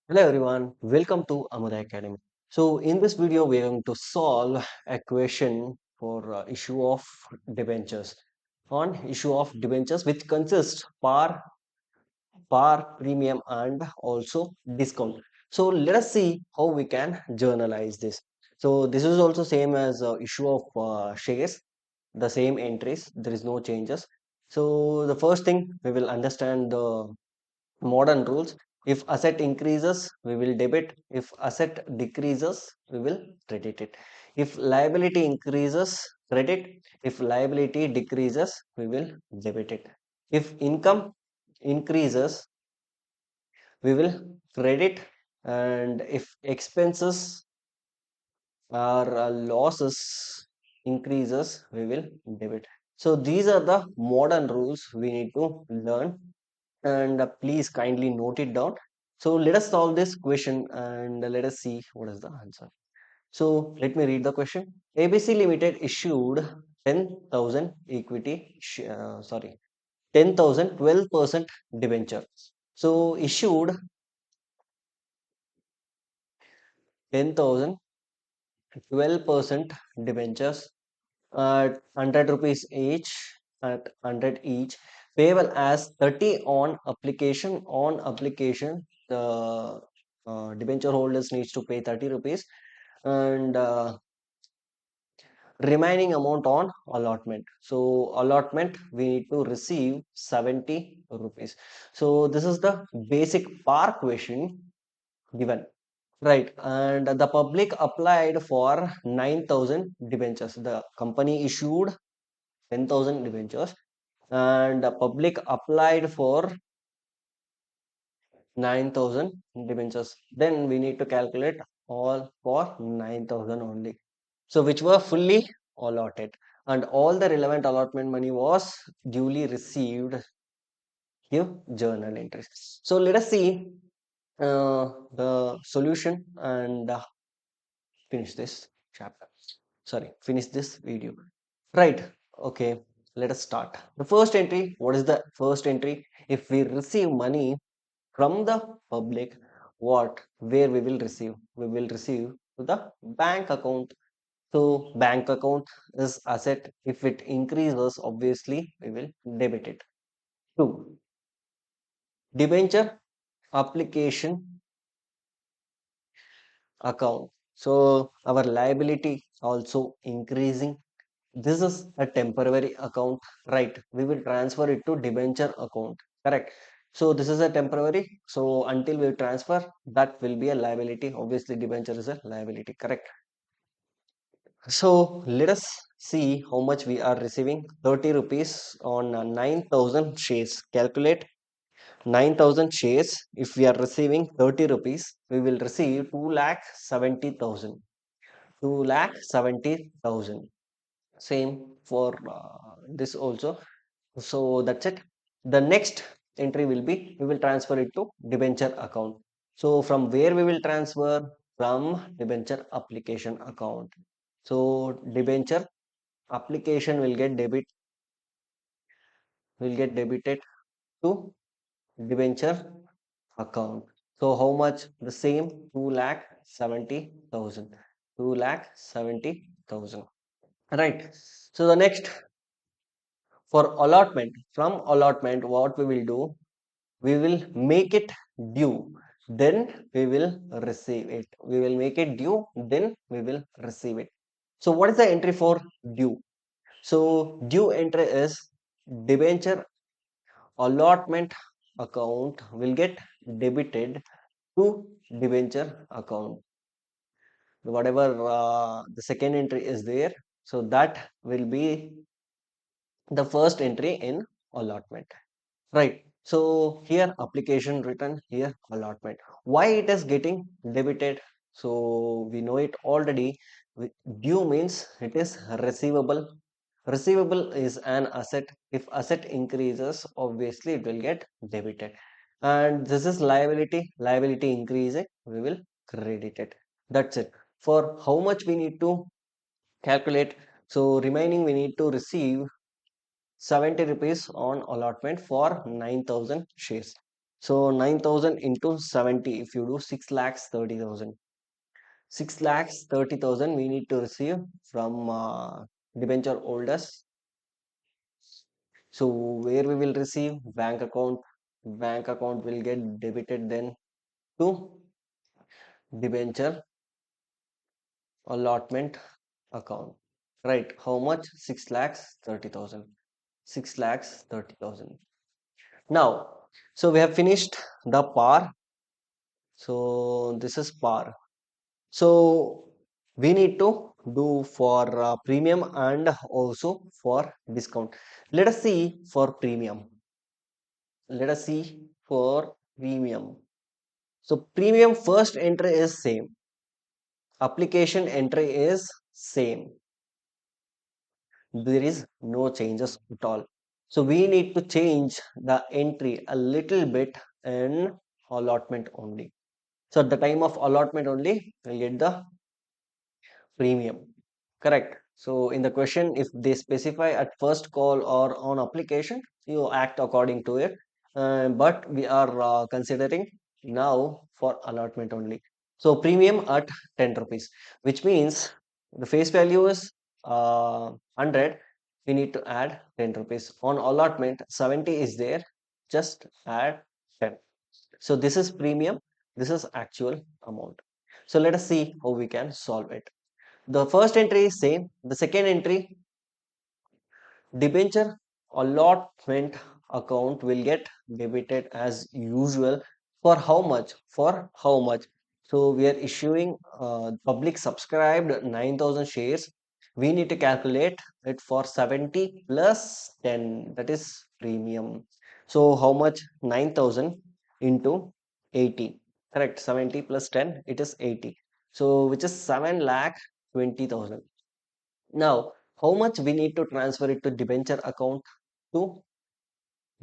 Hello everyone, welcome to Amuda Academy. So in this video, we are going to solve a question for issue of debentures. On issue of debentures, which consists par, premium, and also discount. So let us see how we can journalize this. So this is also same as issue of shares, the same entries. There is no changes. So the first thing we will understand the modern rules. If asset increases, we will debit. If asset decreases, we will credit it. If liability increases, credit. If liability decreases, we will debit it. If income increases, we will credit. And if expenses or losses increases, we will debit. So these are the modern rules we need to learn, and please kindly note it down. So let us solve this question and let us see what is the answer. So let me read the question. ABC Limited issued 10,000 equity, sorry, 10,000 12% debenture. So issued 10,000 12% debentures at 100 rupees each, at 100 each, payable as 30 on application. The debenture holders needs to pay 30 rupees, and remaining amount on allotment. So allotment we need to receive 70 rupees. So this is the basic par question given. Right, and the public applied for 9,000 debentures. The company issued 10,000 debentures, and the public applied for 9,000 debentures. Then we need to calculate all for 9,000 only. So which were fully allotted, and all the relevant allotment money was duly received. Give journal entries. So let us see the solution and finish this chapter. Sorry, finish this video. Right. Okay. Let us start. The first entry. What is the first entry? If we receive money from the public, where we will receive? We will receive to the bank account. So bank account is asset. If it increases, obviously we will debit it. Two, debenture application account. So our liability also increasing. This is a temporary account, right? We will transfer it to debenture account, correct? So this is a temporary. So until we transfer, that will be a liability. Obviously, debenture is a liability, correct? So let us see how much we are receiving. 30 rupees on 9,000 shares. Calculate 9,000 shares. If we are receiving 30 rupees, we will receive 2,70,000. 2,70,000. Same for this also. So that's it. The next entry will be, we will transfer it to debenture account. So from where we will transfer? From debenture application account. So debenture application will get debited to debenture account. So how much? The same, 2,70,000. 2,70,000. Right. So the next, for allotment, from allotment, what we will do? We will make it due, then we will receive it. We will make it due, then we will receive it. So what is the entry for due? So due entry is debenture allotment account will get debited to debenture account. Whatever the second entry is there, so that will be the first entry in allotment. Right. So here application written, here allotment. Why it is getting debited? So we know it already. Due means it is receivable. Receivable is an asset. If asset increases, obviously it will get debited. And this is liability. Liability increasing, we will credit it. That's it. For how much we need to calculate? So remaining we need to receive 70 rupees on allotment for 9,000 shares. So 9,000 into 70, if you do 6 lakhs 30,000. 6 lakhs 30,000 we need to receive from debenture holders. So where we will receive? Bank account. Bank account will get debited then to debenture allotment account. Right. How much? 6 lakhs 30,000. 6 lakhs 30,000. Now, so we have finished the par. So this is par. So we need to do for premium and also for discount. Let us see for premium. Let us see for premium. So premium first entry is same. Application entry is same. There is no changes at all. So we need to change the entry a little bit in allotment only. So at the time of allotment only, we'll get the premium. Correct. So in the question, if they specify at first call or on application, you act according to it. But we are considering now for allotment only. So premium at 10 rupees, which means the face value is 100. We need to add 10 rupees. On allotment, 70 is there. Just add 10. So this is premium. This is actual amount. So let us see how we can solve it. The first entry is same. The second entry, debenture allotment account will get debited as usual. For how much? For how much? So we are issuing public subscribed 9,000 shares. We need to calculate it for 70 plus 10. That is premium. So how much? 9,000 into 80. Correct. 70 plus 10. It is 80. So which is 7 lakh 20,000. Now, how much we need to transfer it to debenture account? To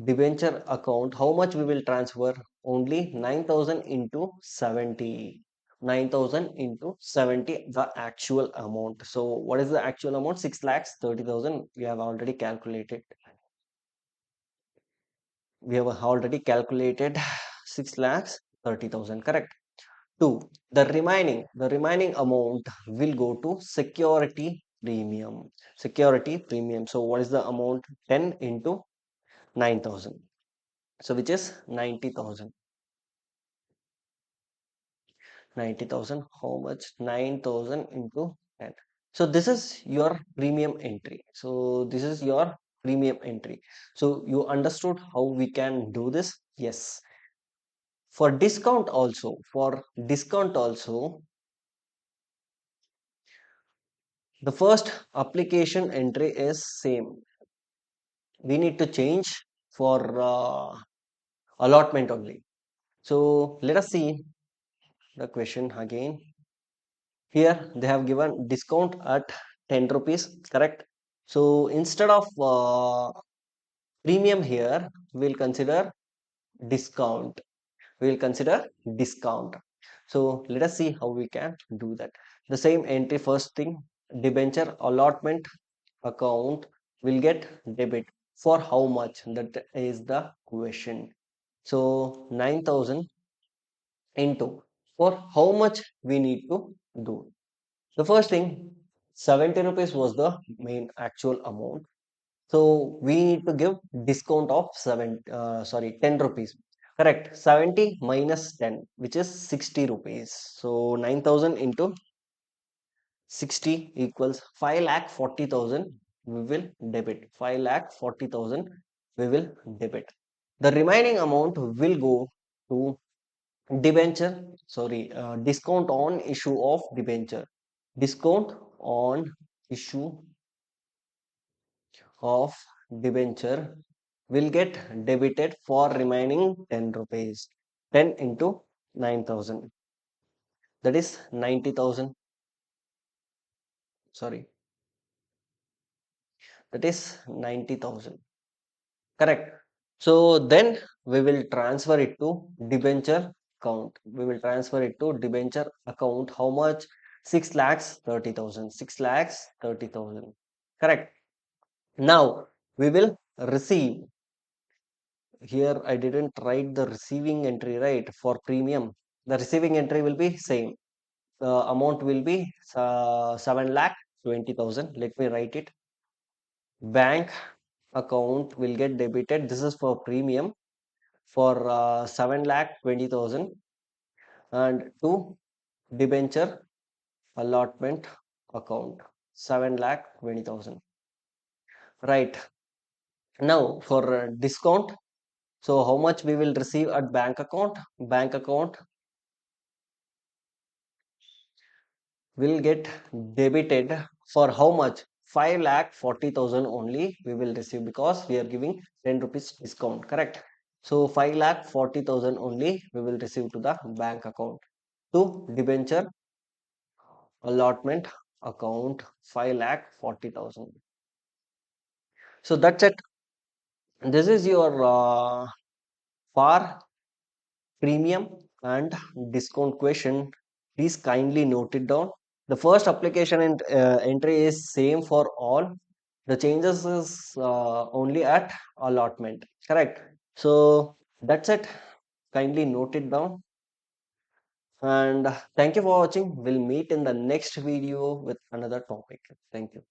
debenture account, how much we will transfer? Only 9,000 into 70. 9,000 into 70, the actual amount. So what is the actual amount? 6 lakhs 30,000. We have already calculated. We have already calculated 6 lakhs 30,000. Correct. 2. The remaining amount will go to security premium. Security premium. So what is the amount? 10 into 9,000. So which is 90,000. 90,000. How much? 9,000 into 10. So this is your premium entry. So this is your premium entry. So you understood how we can do this? Yes. For discount also, the first application entry is same. We need to change for allotment only. So let us see the question again. Here they have given discount at 10 rupees, correct? So instead of premium here, we'll consider discount. We'll consider discount. So let us see how we can do that. The same entry, first thing, debenture allotment account will get debit for how much? That is the question. So 9,000 into for how much we need to do. The first thing, 70 rupees was the main actual amount. So we need to give discount of 10 rupees. Correct. 70 minus 10, which is 60 rupees. So 9,000 into 60 equals 5 lakh 40,000. We will debit 5 lakh 40,000. We will debit. The remaining amount will go to debenture. Sorry, discount on issue of debenture. Discount on issue of debenture will get debited for remaining 10 rupees. 10 into 9,000. That is 90,000. Sorry, that is 90,000. Correct. So then we will transfer it to debenture account. We will transfer it to debenture account. How much? 6 lakhs 30,000. 6 lakhs 30,000. Correct. Now we will receive here I didn't write the receiving entry, right? For premium, the receiving entry will be same. The amount will be 7,20,000. Let me write it. Bank account will get debited. This is for premium for 7,20,000, and to debenture allotment account 7,20,000. Right. Now for discount. So how much we will receive at bank account? Bank account will get debited for how much? 5,40,000 only we will receive, because we are giving 10 rupees discount, correct? So 5,40,000 only we will receive to the bank account. To debenture allotment account 5,40,000. So that's it. This is your FAR premium and discount question. Please kindly note it down. The first application and entry is same for all. The changes is only at allotment, correct? So that's it. Kindly note it down. And thank you for watching. We'll meet in the next video with another topic. Thank you.